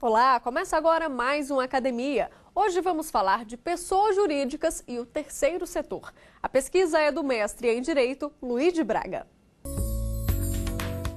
Olá, começa agora mais uma Academia. Hoje vamos falar de pessoas jurídicas e o terceiro setor. A pesquisa é do mestre em Direito, Luiz de Braga.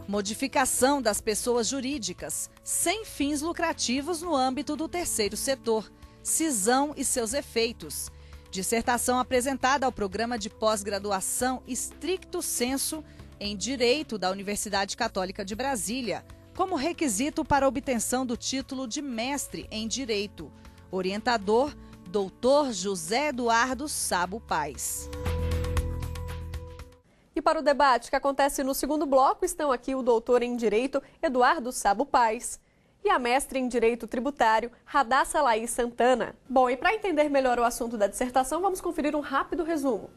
Modificação das pessoas jurídicas, sem fins lucrativos no âmbito do terceiro setor. Cisão e seus efeitos. Dissertação apresentada ao programa de pós-graduação Stricto Sensu em Direito da Universidade Católica de Brasília, como requisito para a obtenção do título de mestre em Direito. Orientador, Dr. José Eduardo Sabo Paes. E para o debate que acontece no segundo bloco, estão aqui o doutor em Direito, Eduardo Sabo Paes, e a mestre em Direito Tributário, Radassa Laís Santana. Bom, e para entender melhor o assunto da dissertação, vamos conferir um rápido resumo.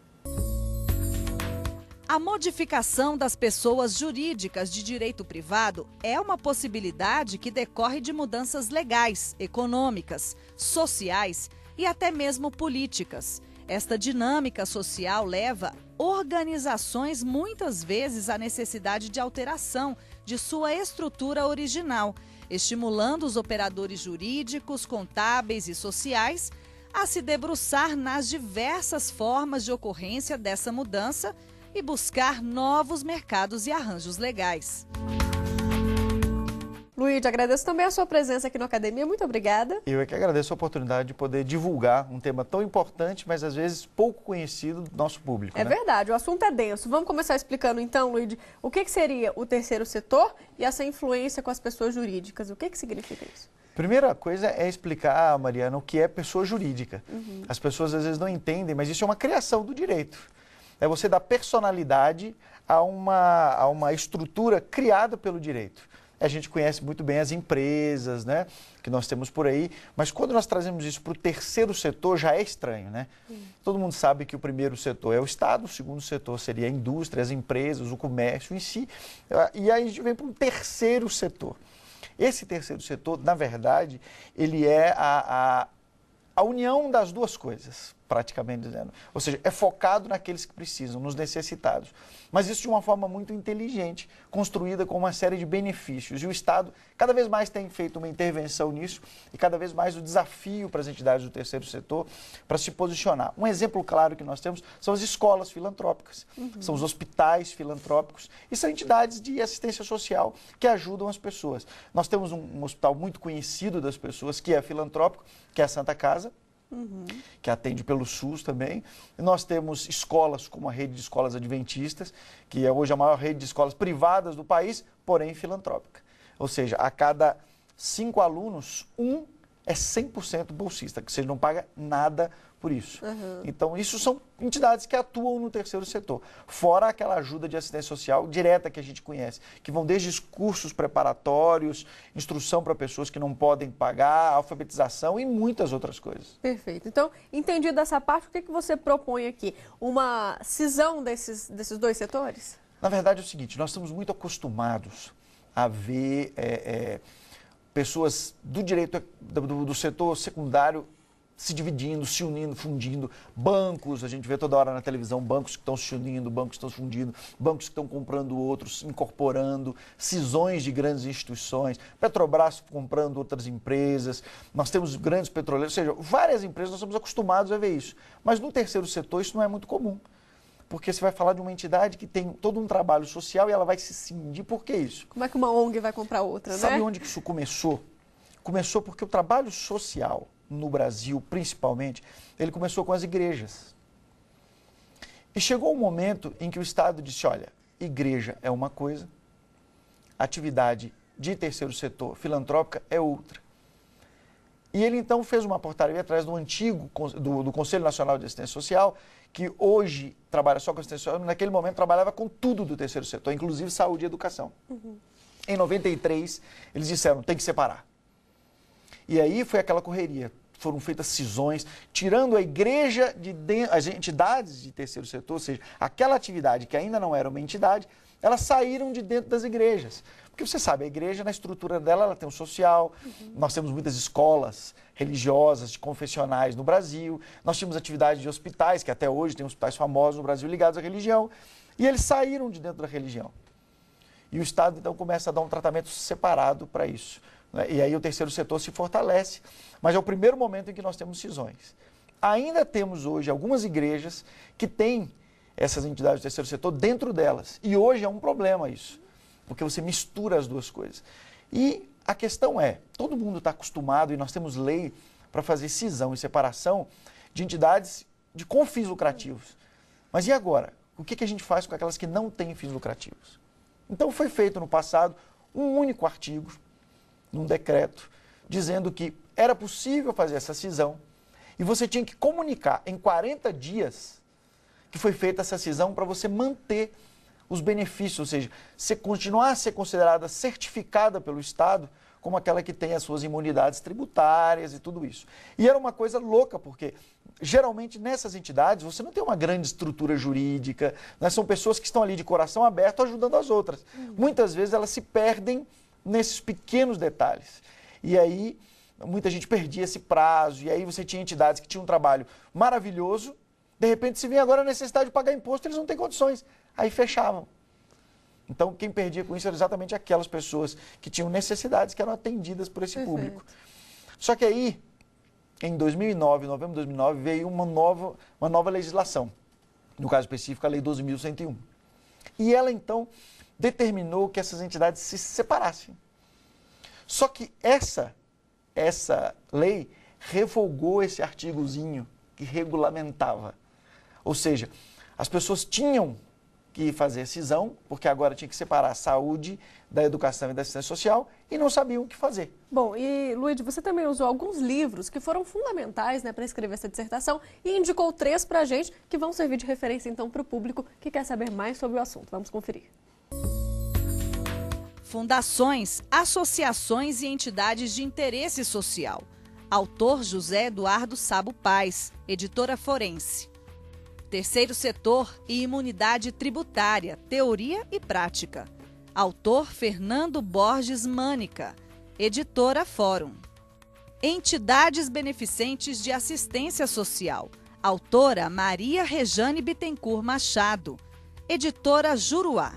A modificação das pessoas jurídicas de direito privado é uma possibilidade que decorre de mudanças legais, econômicas, sociais e até mesmo políticas. Esta dinâmica social leva organizações muitas vezes à necessidade de alteração de sua estrutura original, estimulando os operadores jurídicos, contábeis e sociais a se debruçar nas diversas formas de ocorrência dessa mudança e buscar novos mercados e arranjos legais. Luiz, agradeço também a sua presença aqui na Academia. Muito obrigada. Eu é que agradeço a oportunidade de poder divulgar um tema tão importante, mas às vezes pouco conhecido do nosso público. É verdade, o assunto é denso. Vamos começar explicando então, Luiz, o que seria o terceiro setor e essa influência com as pessoas jurídicas. O que significa isso? Primeira coisa é explicar, Mariana, o que é pessoa jurídica. As pessoas às vezes não entendem, mas isso é uma criação do direito. É você dar personalidade a uma estrutura criada pelo direito. A gente conhece muito bem as empresas, né, que nós temos por aí, mas quando nós trazemos isso para o terceiro setor já é estranho, né? Todo mundo sabe que o primeiro setor é o Estado, o segundo setor seria a indústria, as empresas, o comércio em si, e aí a gente vem para um terceiro setor. Esse terceiro setor, na verdade, ele é a união das duas coisas, praticamente dizendo. Ou seja, é focado naqueles que precisam, nos necessitados. Mas isso de uma forma muito inteligente, construída com uma série de benefícios. E o Estado cada vez mais tem feito uma intervenção nisso e cada vez mais o desafio para as entidades do terceiro setor para se posicionar. Um exemplo claro que nós temos são as escolas filantrópicas, são os hospitais filantrópicos e são entidades de assistência social que ajudam as pessoas. Nós temos um hospital muito conhecido das pessoas que é filantrópico, que é a Santa Casa, que atende pelo SUS também. E nós temos escolas como a rede de escolas adventistas, que é hoje a maior rede de escolas privadas do país, porém filantrópica. Ou seja, a cada 5 alunos, um é 100% bolsista, que você não paga nada por isso. Então, isso são entidades que atuam no terceiro setor, fora aquela ajuda de assistência social direta que a gente conhece, que vão desde cursos preparatórios, instrução para pessoas que não podem pagar, alfabetização e muitas outras coisas. Perfeito. Então, entendido essa parte, o que você propõe aqui? Uma cisão desses dois setores? Na verdade é o seguinte, nós estamos muito acostumados a ver pessoas do direito do setor secundário se dividindo, se unindo, fundindo, bancos, a gente vê toda hora na televisão, bancos que estão se unindo, bancos que estão se fundindo, bancos que estão comprando outros, incorporando, cisões de grandes instituições, Petrobras comprando outras empresas, nós temos grandes petroleiros, ou seja, várias empresas, nós estamos acostumados a ver isso. Mas no terceiro setor isso não é muito comum, porque você vai falar de uma entidade que tem todo um trabalho social e ela vai se cindir. Por que isso? Como é que uma ONG vai comprar outra, né? Sabe onde que isso começou? Começou porque o trabalho social no Brasil, principalmente, ele começou com as igrejas. E chegou um momento em que o Estado disse, olha, igreja é uma coisa, atividade de terceiro setor filantrópica é outra. E ele então fez uma portaria atrás do antigo, do Conselho Nacional de Assistência Social, que hoje trabalha só com assistência social, mas naquele momento trabalhava com tudo do terceiro setor, inclusive saúde e educação. Em 93, eles disseram, tem que separar. E aí foi aquela correria, foram feitas cisões, tirando a igreja as entidades de terceiro setor, ou seja, aquela atividade que ainda não era uma entidade, elas saíram de dentro das igrejas. Porque você sabe, a igreja, na estrutura dela, ela tem um social, nós temos muitas escolas religiosas, de confessionais no Brasil, nós tínhamos atividades de hospitais, que até hoje tem hospitais famosos no Brasil ligados à religião, e eles saíram de dentro da religião. E o Estado, então, começa a dar um tratamento separado para isso. né? E aí o terceiro setor se fortalece, mas é o primeiro momento em que nós temos cisões. Ainda temos hoje algumas igrejas que têm essas entidades do terceiro setor dentro delas, e hoje é um problema isso, porque você mistura as duas coisas. E a questão é, todo mundo está acostumado, e nós temos lei para fazer cisão e separação de entidades com fins lucrativos. Mas e agora? O que a gente faz com aquelas que não têm fins lucrativos? Então foi feito no passado um único artigo, num decreto, dizendo que era possível fazer essa cisão e você tinha que comunicar em 40 dias que foi feita essa cisão para você manter os benefícios, ou seja, você continuar a ser considerada certificada pelo Estado como aquela que tem as suas imunidades tributárias e tudo isso. E era uma coisa louca, porque geralmente nessas entidades você não tem uma grande estrutura jurídica, né? São pessoas que estão ali de coração aberto ajudando as outras. Muitas vezes elas se perdem nesses pequenos detalhes. E aí muita gente perdia esse prazo, e aí você tinha entidades que tinham um trabalho maravilhoso, de repente se vem agora a necessidade de pagar imposto, eles não têm condições, aí fechavam. Então, quem perdia com isso eram exatamente aquelas pessoas que tinham necessidades, que eram atendidas por esse público. Só que aí, em 2009, novembro de 2009, veio uma nova legislação, no caso específico, a Lei 12.101. E ela, então, determinou que essas entidades se separassem. Só que essa lei revogou esse artigozinho que regulamentava. Ou seja, as pessoas tinham que fazer cisão, porque agora tinha que separar a saúde da educação e da assistência social, e não sabiam o que fazer. Bom, e Luiz, você também usou alguns livros que foram fundamentais, né, para escrever essa dissertação e indicou 3 para a gente que vão servir de referência então para o público que quer saber mais sobre o assunto. Vamos conferir. Fundações, associações e entidades de interesse social. Autor José Eduardo Sabo Paes, editora Forense. Terceiro setor e imunidade tributária, teoria e prática. Autor Fernando Borges Mânica, editora Fórum. Entidades beneficentes de assistência social. Autora Maria Rejane Bittencourt Machado, editora Juruá.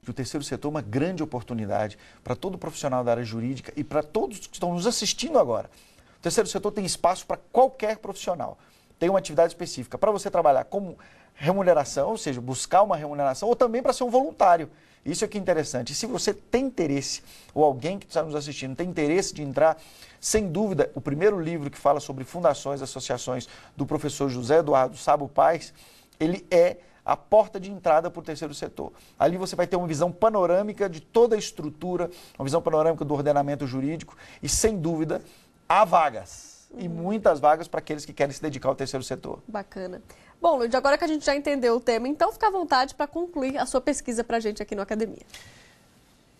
O terceiro setor é uma grande oportunidade para todo profissional da área jurídica e para todos que estão nos assistindo agora. O terceiro setor tem espaço para qualquer profissional. Tem uma atividade específica para você trabalhar como remuneração, ou seja, buscar uma remuneração, ou também para ser um voluntário. Isso é que é interessante. E se você tem interesse, ou alguém que está nos assistindo tem interesse de entrar, sem dúvida, o primeiro livro que fala sobre fundações, associações, do professor José Eduardo Sabo Paes, ele é a porta de entrada para o terceiro setor. Ali você vai ter uma visão panorâmica de toda a estrutura, uma visão panorâmica do ordenamento jurídico e, sem dúvida, há vagas. E muitas vagas para aqueles que querem se dedicar ao terceiro setor. Bacana. Bom, Luiz, agora que a gente já entendeu o tema, então fica à vontade para concluir a sua pesquisa para a gente aqui no Academia.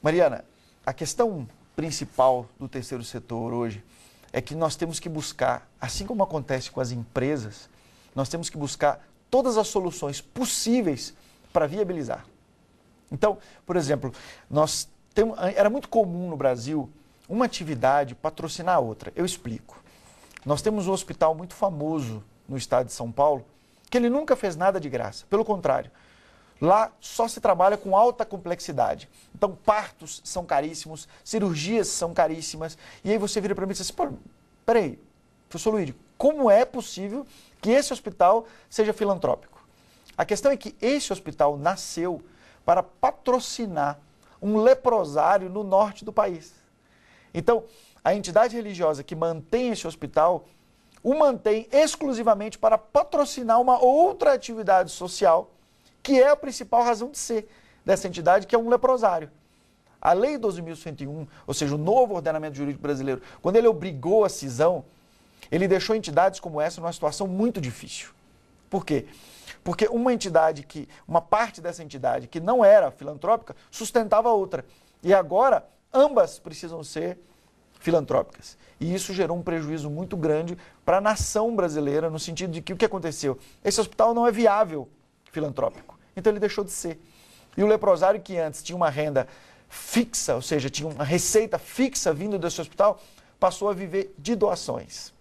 Mariana, a questão principal do terceiro setor hoje é que nós temos que buscar, assim como acontece com as empresas, nós temos que buscar todas as soluções possíveis para viabilizar. Então, por exemplo, era muito comum no Brasil uma atividade patrocinar a outra. Eu explico. Nós temos um hospital muito famoso no estado de São Paulo, que ele nunca fez nada de graça. Pelo contrário, lá só se trabalha com alta complexidade. Então, partos são caríssimos, cirurgias são caríssimas. E aí você vira para mim e diz assim, pô, peraí, professor Luiz, como é possível que esse hospital seja filantrópico? A questão é que esse hospital nasceu para patrocinar um leprosário no norte do país. Então, a entidade religiosa que mantém esse hospital o mantém exclusivamente para patrocinar uma outra atividade social, que é a principal razão de ser dessa entidade, que é um leprosário. A Lei 12.101, ou seja, o novo ordenamento jurídico brasileiro, quando ele obrigou a cisão, ele deixou entidades como essa numa situação muito difícil. Por quê? Porque uma parte dessa entidade que não era filantrópica sustentava a outra. E agora, ambas precisam ser filantrópicas. E isso gerou um prejuízo muito grande para a nação brasileira, no sentido de que o que aconteceu? Esse hospital não é viável filantrópico. Então ele deixou de ser. E o leprosário, que antes tinha uma renda fixa, ou seja, tinha uma receita fixa vindo desse hospital, passou a viver de doações.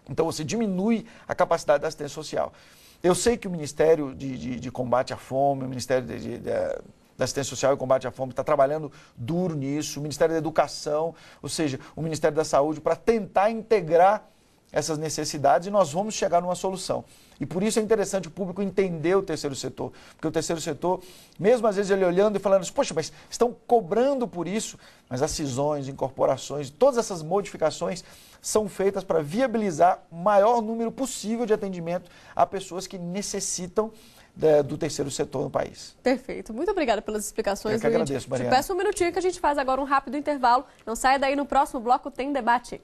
Então você diminui a capacidade da assistência social. Eu sei que o Ministério de Combate à Fome, o Ministério da Assistência Social e Combate à Fome está trabalhando duro nisso, o Ministério da Educação, ou seja, o Ministério da Saúde, para tentar integrar essas necessidades e nós vamos chegar numa solução. E por isso é interessante o público entender o terceiro setor, porque o terceiro setor, mesmo às vezes ele olhando e falando assim, poxa, mas estão cobrando por isso, mas as cisões, incorporações, todas essas modificações são feitas para viabilizar o maior número possível de atendimento a pessoas que necessitam do terceiro setor no país. Perfeito. Muito obrigada pelas explicações, Eu que agradeço, Mariana. Te peço um minutinho que a gente faz agora um rápido intervalo. Não saia daí, no próximo bloco tem debate.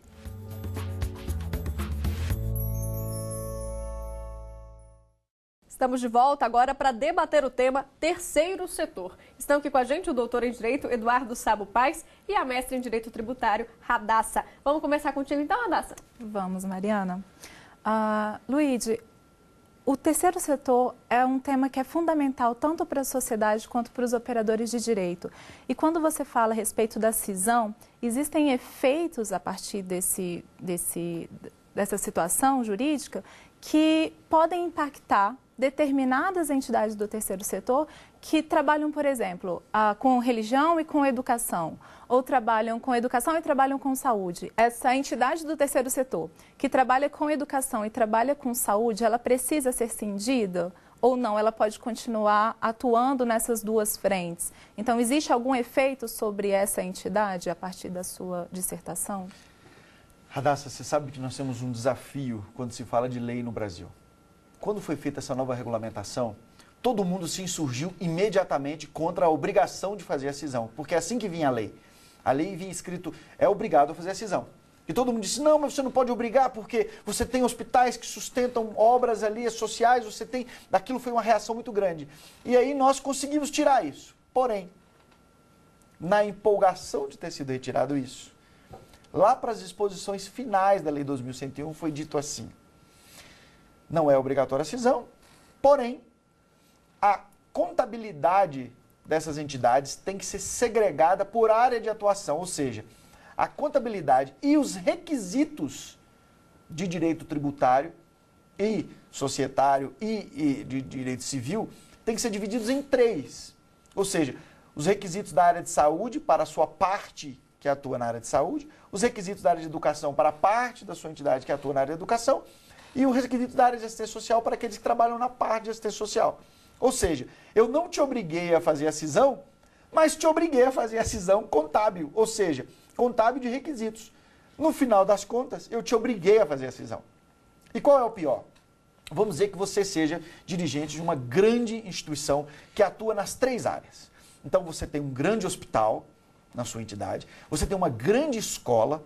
Estamos de volta agora para debater o tema terceiro setor. Estão aqui com a gente o doutor em Direito, Eduardo Sabo Paes, e a mestra em Direito Tributário, Radassa. Vamos começar contigo então, Radassa? Vamos, Mariana. Luíde, o terceiro setor é um tema que é fundamental tanto para a sociedade quanto para os operadores de direito. E quando você fala a respeito da cisão, existem efeitos a partir dessa situação jurídica que podem impactar determinadas entidades do terceiro setor que trabalham, por exemplo, com religião e com educação, ou trabalham com educação e trabalham com saúde. Essa entidade do terceiro setor que trabalha com educação e trabalha com saúde, ela precisa ser cindida ou não? Ela pode continuar atuando nessas duas frentes? Então, existe algum efeito sobre essa entidade a partir da sua dissertação? Radassa, você sabe que nós temos um desafio quando se fala de lei no Brasil. Quando foi feita essa nova regulamentação, todo mundo se insurgiu imediatamente contra a obrigação de fazer a cisão, porque é assim que vinha a lei. A lei vinha escrito, é obrigado a fazer a cisão. E todo mundo disse, não, mas você não pode obrigar, porque você tem hospitais que sustentam obras ali sociais, você tem... Aquilo foi uma reação muito grande. E aí nós conseguimos tirar isso. Porém, na empolgação de ter sido retirado isso, lá para as disposições finais da Lei 2101 foi dito assim, não é obrigatória a cisão, porém, a contabilidade dessas entidades tem que ser segregada por área de atuação, ou seja, a contabilidade e os requisitos de direito tributário e societário e de direito civil têm que ser divididos em 3. Ou seja, os requisitos da área de saúde para a sua parte que atua na área de saúde, os requisitos da área de educação para a parte da sua entidade que atua na área de educação, e o requisito da área de assistência social para aqueles que trabalham na parte de assistência social. Ou seja, eu não te obriguei a fazer a cisão, mas te obriguei a fazer a cisão contábil, ou seja, contábil de requisitos. No final das contas, eu te obriguei a fazer a cisão. E qual é o pior? Vamos dizer que você seja dirigente de uma grande instituição que atua nas 3 áreas. Então você tem um grande hospital na sua entidade, você tem uma grande escola,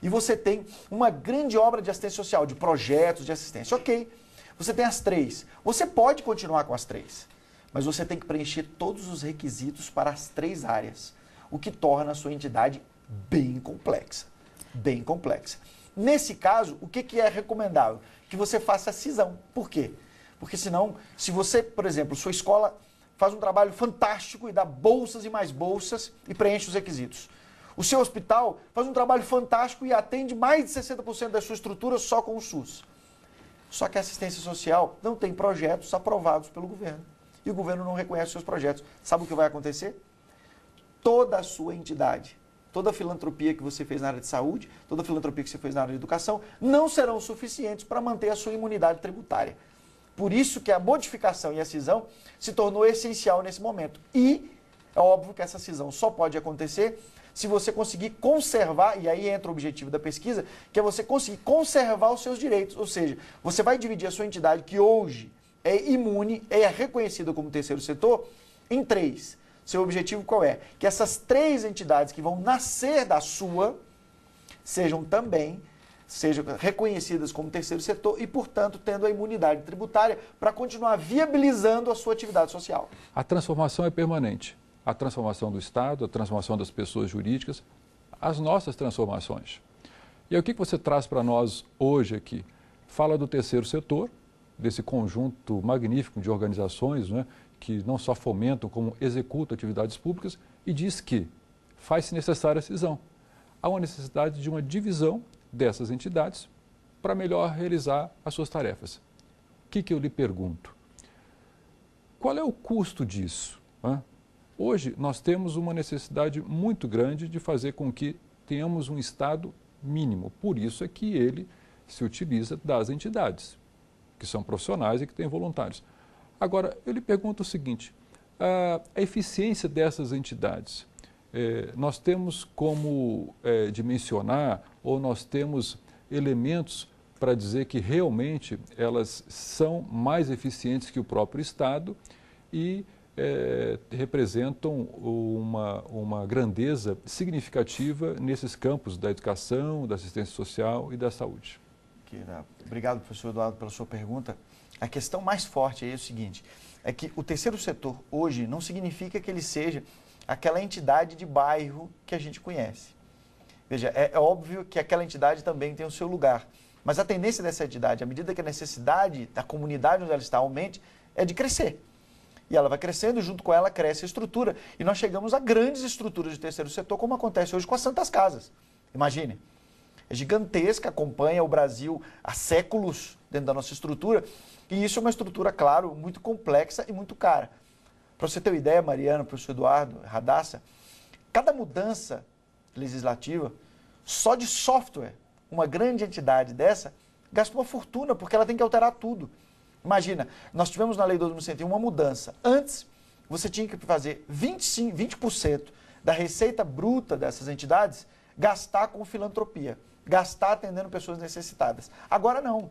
e você tem uma grande obra de assistência social, de projetos de assistência. Ok, você tem as 3. Você pode continuar com as 3, mas você tem que preencher todos os requisitos para as 3 áreas, o que torna a sua entidade bem complexa. Bem complexa. Nesse caso, o que é recomendável? Que você faça a cisão. Por quê? Porque senão, se você, por exemplo, sua escola faz um trabalho fantástico e dá bolsas e mais bolsas e preenche os requisitos. O seu hospital faz um trabalho fantástico e atende mais de 60% da sua estrutura só com o SUS. Só que a assistência social não tem projetos aprovados pelo governo. E o governo não reconhece os seus projetos. Sabe o que vai acontecer? Toda a sua entidade, toda a filantropia que você fez na área de saúde, toda a filantropia que você fez na área de educação, não serão suficientes para manter a sua imunidade tributária. Por isso que a modificação e a cisão se tornou essencial nesse momento. E é óbvio que essa cisão só pode acontecer se você conseguir conservar, e aí entra o objetivo da pesquisa, que é você conseguir conservar os seus direitos. Ou seja, você vai dividir a sua entidade, que hoje é imune, é reconhecida como terceiro setor, em 3. Seu objetivo qual é? Que essas 3 entidades que vão nascer da sua sejam reconhecidas como terceiro setor e, portanto, tendo a imunidade tributária para continuar viabilizando a sua atividade social. A transformação é permanente. A transformação do Estado, a transformação das pessoas jurídicas, as nossas transformações. E aí, o que você traz para nós hoje aqui? Fala do terceiro setor, desse conjunto magnífico de organizações, né, que não só fomentam, como executam atividades públicas, e diz que faz-se necessária a cisão. Há uma necessidade de uma divisão dessas entidades para melhor realizar as suas tarefas. O que eu lhe pergunto? Qual é o custo disso? Hoje, nós temos uma necessidade muito grande de fazer com que tenhamos um Estado mínimo. Por isso é que ele se utiliza das entidades, que são profissionais e que têm voluntários. Agora, eu lhe pergunto o seguinte, a eficiência dessas entidades, nós temos como dimensionar ou nós temos elementos para dizer que realmente elas são mais eficientes que o próprio Estado e representam uma grandeza significativa nesses campos da educação, da assistência social e da saúde. Obrigado, professor Eduardo, pela sua pergunta. A questão mais forte aí é o seguinte, é que o terceiro setor hoje não significa que ele seja aquela entidade de bairro que a gente conhece. Veja, é óbvio que aquela entidade também tem o seu lugar, mas a tendência dessa entidade, à medida que a necessidade da comunidade onde ela está aumente, é de crescer. E ela vai crescendo e junto com ela cresce a estrutura. E nós chegamos a grandes estruturas de terceiro setor, como acontece hoje com as Santas Casas. Imagine. É gigantesca, acompanha o Brasil há séculos dentro da nossa estrutura. E isso é uma estrutura, claro, muito complexa e muito cara. Para você ter uma ideia, Mariana, professor Eduardo, Radassa, cada mudança legislativa, só de software, uma grande entidade dessa, gasta uma fortuna, porque ela tem que alterar tudo. Imagina, nós tivemos na Lei 12.101 uma mudança. Antes, você tinha que fazer 20% da receita bruta dessas entidades gastar com filantropia, gastar atendendo pessoas necessitadas. Agora não.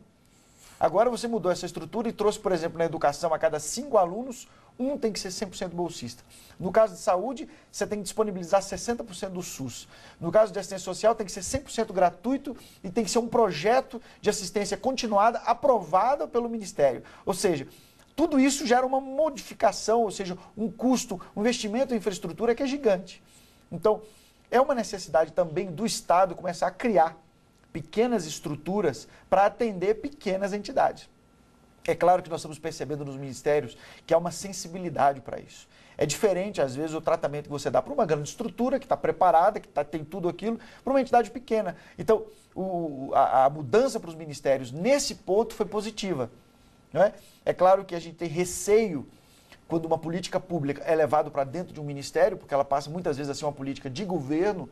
Agora você mudou essa estrutura e trouxe, por exemplo, na educação, a cada 5 alunos, um tem que ser 100% bolsista. No caso de saúde, você tem que disponibilizar 60% do SUS. No caso de assistência social, tem que ser 100% gratuito e tem que ser um projeto de assistência continuada aprovado pelo Ministério. Ou seja, tudo isso gera uma modificação, ou seja, um custo, um investimento em infraestrutura que é gigante. Então, é uma necessidade também do Estado começar a criar pequenas estruturas para atender pequenas entidades. É claro que nós estamos percebendo nos ministérios que há uma sensibilidade para isso. É diferente, às vezes, o tratamento que você dá para uma grande estrutura que está preparada, que tem tudo aquilo, para uma entidade pequena. Então, a mudança para os ministérios nesse ponto foi positiva. Não é? É claro que a gente tem receio quando uma política pública é levada para dentro de um ministério, porque ela passa muitas vezes a ser uma política de governo.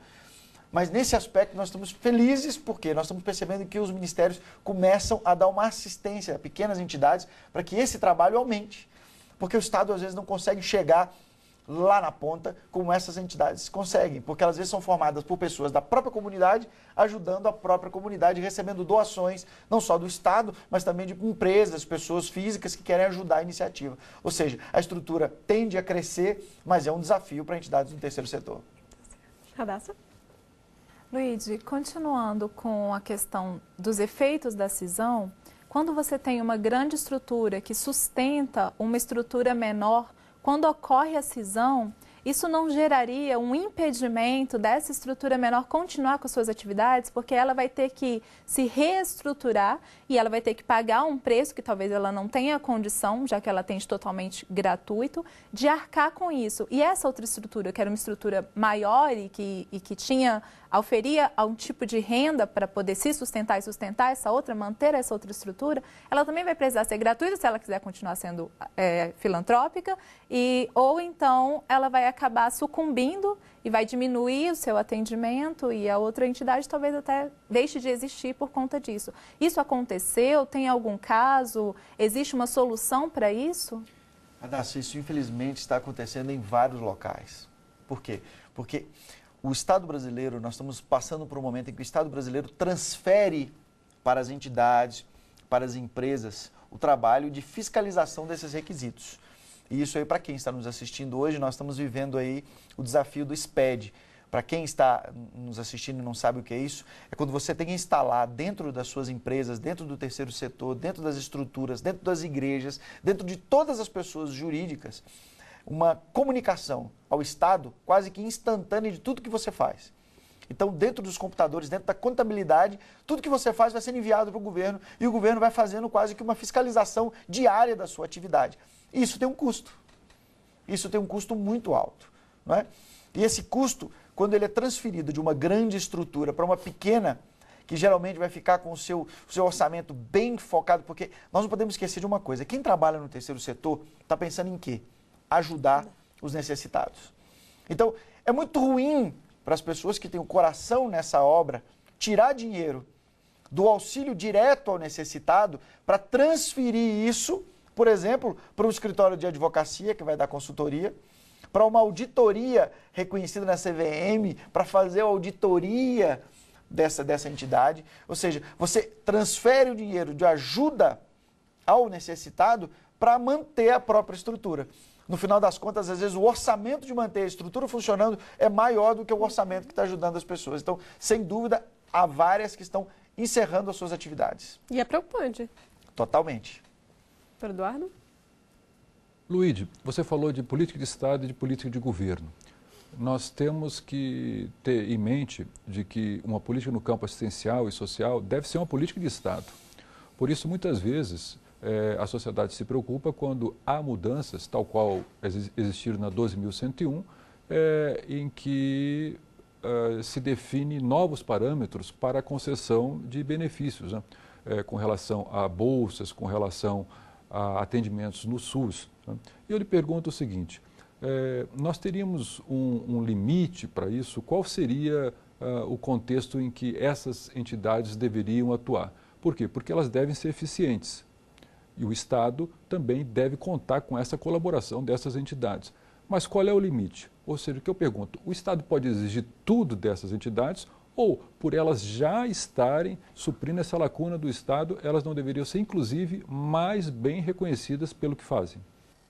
Mas nesse aspecto nós estamos felizes porque nós estamos percebendo que os ministérios começam a dar uma assistência a pequenas entidades para que esse trabalho aumente. Porque o Estado às vezes não consegue chegar lá na ponta como essas entidades conseguem, porque elas às vezes são formadas por pessoas da própria comunidade, ajudando a própria comunidade, recebendo doações, não só do Estado, mas também de empresas, pessoas físicas que querem ajudar a iniciativa. Ou seja, a estrutura tende a crescer, mas é um desafio para entidades do terceiro setor. Radassa? Luíde, continuando com a questão dos efeitos da cisão, quando você tem uma grande estrutura que sustenta uma estrutura menor, quando ocorre a cisão, isso não geraria um impedimento dessa estrutura menor continuar com suas atividades, porque ela vai ter que se reestruturar e ela vai ter que pagar um preço que talvez ela não tenha condição, já que ela atende totalmente gratuito, de arcar com isso. E essa outra estrutura, que era uma estrutura maior e que oferia um tipo de renda para poder se sustentar e sustentar essa outra, manter essa outra estrutura, ela também vai precisar ser gratuita se ela quiser continuar sendo filantrópica, ou então ela vai acabar sucumbindo e vai diminuir o seu atendimento e a outra entidade talvez até deixe de existir por conta disso. Isso aconteceu? Tem algum caso? Existe uma solução para isso? Radassa, isso infelizmente está acontecendo em vários locais. Por quê? Porque o Estado brasileiro, nós estamos passando por um momento em que o Estado brasileiro transfere para as entidades, para as empresas, o trabalho de fiscalização desses requisitos. E isso aí, para quem está nos assistindo hoje, nós estamos vivendo aí o desafio do SPED. Para quem está nos assistindo e não sabe o que é isso, é quando você tem que instalar dentro das suas empresas, dentro do terceiro setor, dentro das estruturas, dentro das igrejas, dentro de todas as pessoas jurídicas, uma comunicação ao Estado quase que instantânea de tudo que você faz. Então, dentro dos computadores, dentro da contabilidade, tudo que você faz vai sendo enviado para o governo e o governo vai fazendo quase que uma fiscalização diária da sua atividade. Isso tem um custo. Isso tem um custo muito alto, não é? E esse custo, quando ele é transferido de uma grande estrutura para uma pequena, que geralmente vai ficar com o seu orçamento bem focado, porque nós não podemos esquecer de uma coisa, quem trabalha no terceiro setor está pensando em quê? Ajudar os necessitados. Então, é muito ruim para as pessoas que têm o coração nessa obra tirar dinheiro do auxílio direto ao necessitado para transferir isso, por exemplo, para um escritório de advocacia que vai dar consultoria, para uma auditoria reconhecida na CVM, para fazer a auditoria dessa entidade. Ou seja, você transfere o dinheiro de ajuda ao necessitado para manter a própria estrutura. No final das contas, às vezes, o orçamento de manter a estrutura funcionando é maior do que o orçamento que está ajudando as pessoas. Então, sem dúvida, há várias que estão encerrando as suas atividades. E é preocupante. Totalmente. Doutor Eduardo? Luíde, você falou de política de Estado e de política de governo. Nós temos que ter em mente de que uma política no campo assistencial e social deve ser uma política de Estado. Por isso, muitas vezes, a sociedade se preocupa quando há mudanças, tal qual existiram na 12.101, em que se define novos parâmetros para a concessão de benefícios, né? Com relação a bolsas, com relação a atendimentos no SUS. Né? E eu lhe pergunto o seguinte, nós teríamos um limite para isso? Qual seria o contexto em que essas entidades deveriam atuar? Por quê? Porque elas devem ser eficientes. E o Estado também deve contar com essa colaboração dessas entidades. Mas qual é o limite? Ou seja, o que eu pergunto, o Estado pode exigir tudo dessas entidades ou, por elas já estarem suprindo essa lacuna do Estado, elas não deveriam ser, inclusive, mais bem reconhecidas pelo que fazem?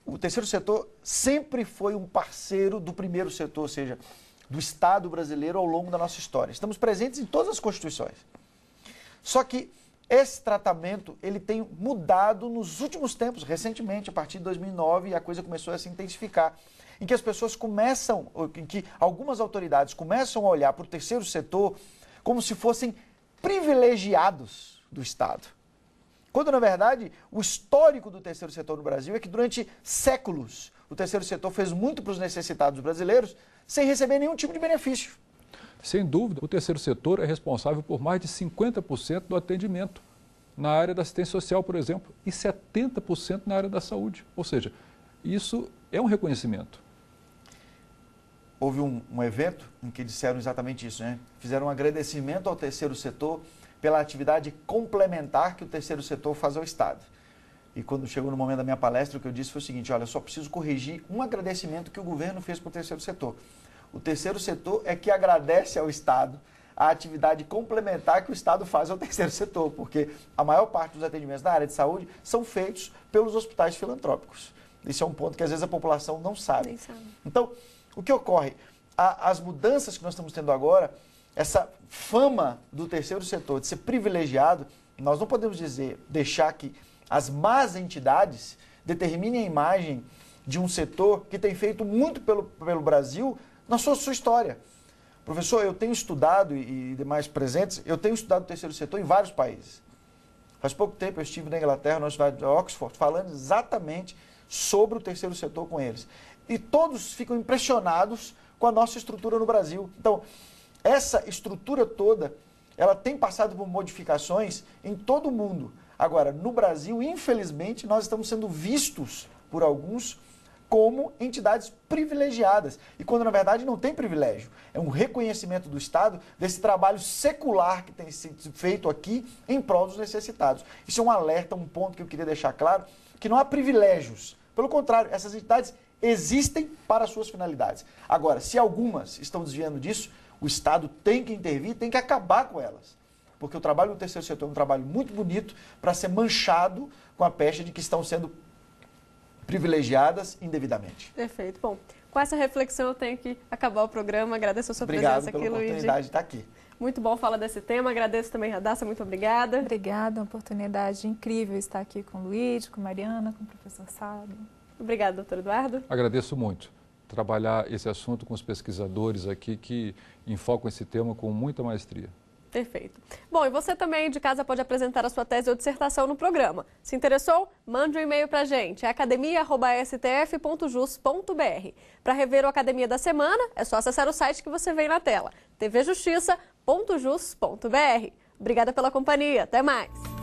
O terceiro setor sempre foi um parceiro do primeiro setor, ou seja, do Estado brasileiro ao longo da nossa história. Estamos presentes em todas as constituições. Só que esse tratamento ele tem mudado nos últimos tempos, recentemente, a partir de 2009, a coisa começou a se intensificar, em que as pessoas começam, em que algumas autoridades começam a olhar para o terceiro setor como se fossem privilegiados do Estado. Quando, na verdade, o histórico do terceiro setor no Brasil é que durante séculos o terceiro setor fez muito para os necessitados brasileiros sem receber nenhum tipo de benefício. Sem dúvida, o terceiro setor é responsável por mais de 50% do atendimento na área da assistência social, por exemplo, e 70% na área da saúde. Ou seja, isso é um reconhecimento. Houve um evento em que disseram exatamente isso, né? Fizeram um agradecimento ao terceiro setor pela atividade complementar que o terceiro setor faz ao Estado. E quando chegou no momento da minha palestra, o que eu disse foi o seguinte, olha, eu só preciso corrigir um agradecimento que o governo fez para o terceiro setor. O terceiro setor é que agradece ao Estado a atividade complementar que o Estado faz ao terceiro setor, porque a maior parte dos atendimentos na área de saúde são feitos pelos hospitais filantrópicos. Esse é um ponto que às vezes a população não sabe. Então, o que ocorre? As mudanças que nós estamos tendo agora, essa fama do terceiro setor de ser privilegiado, nós não podemos deixar que as más entidades determinem a imagem de um setor que tem feito muito pelo Brasil na sua história. Professor, eu tenho estudado, e demais presentes, eu tenho estudado o terceiro setor em vários países. Faz pouco tempo eu estive na Inglaterra, na Universidade de Oxford, falando exatamente sobre o terceiro setor com eles. E todos ficam impressionados com a nossa estrutura no Brasil. Então, essa estrutura toda, ela tem passado por modificações em todo o mundo. Agora, no Brasil, infelizmente, nós estamos sendo vistos por alguns como entidades privilegiadas. E quando, na verdade, não tem privilégio. É um reconhecimento do Estado desse trabalho secular que tem sido feito aqui em prol dos necessitados. Isso é um alerta, um ponto que eu queria deixar claro, que não há privilégios. Pelo contrário, essas entidades existem para suas finalidades. Agora, se algumas estão desviando disso, o Estado tem que intervir, tem que acabar com elas. Porque o trabalho do terceiro setor é um trabalho muito bonito para ser manchado com a peste de que estão sendo privilegiadas indevidamente. Perfeito. Bom, com essa reflexão eu tenho que acabar o programa. Agradeço a sua presença aqui, Luíde. Obrigado pela oportunidade de estar aqui. Muito bom falar desse tema. Agradeço também, Radassa. Muito obrigada. Obrigada, uma oportunidade incrível estar aqui com o Luíde, com a Mariana, com o professor Sábio. Obrigada, doutor Eduardo. Agradeço muito. Trabalhar esse assunto com os pesquisadores aqui que enfocam esse tema com muita maestria. Perfeito. Bom, e você também de casa pode apresentar a sua tese ou dissertação no programa. Se interessou? Mande um e-mail para a gente, é academia@stf.jus.br. Para rever o Academia da Semana, é só acessar o site que você vê na tela, tvjustiça.jus.br. Obrigada pela companhia, até mais!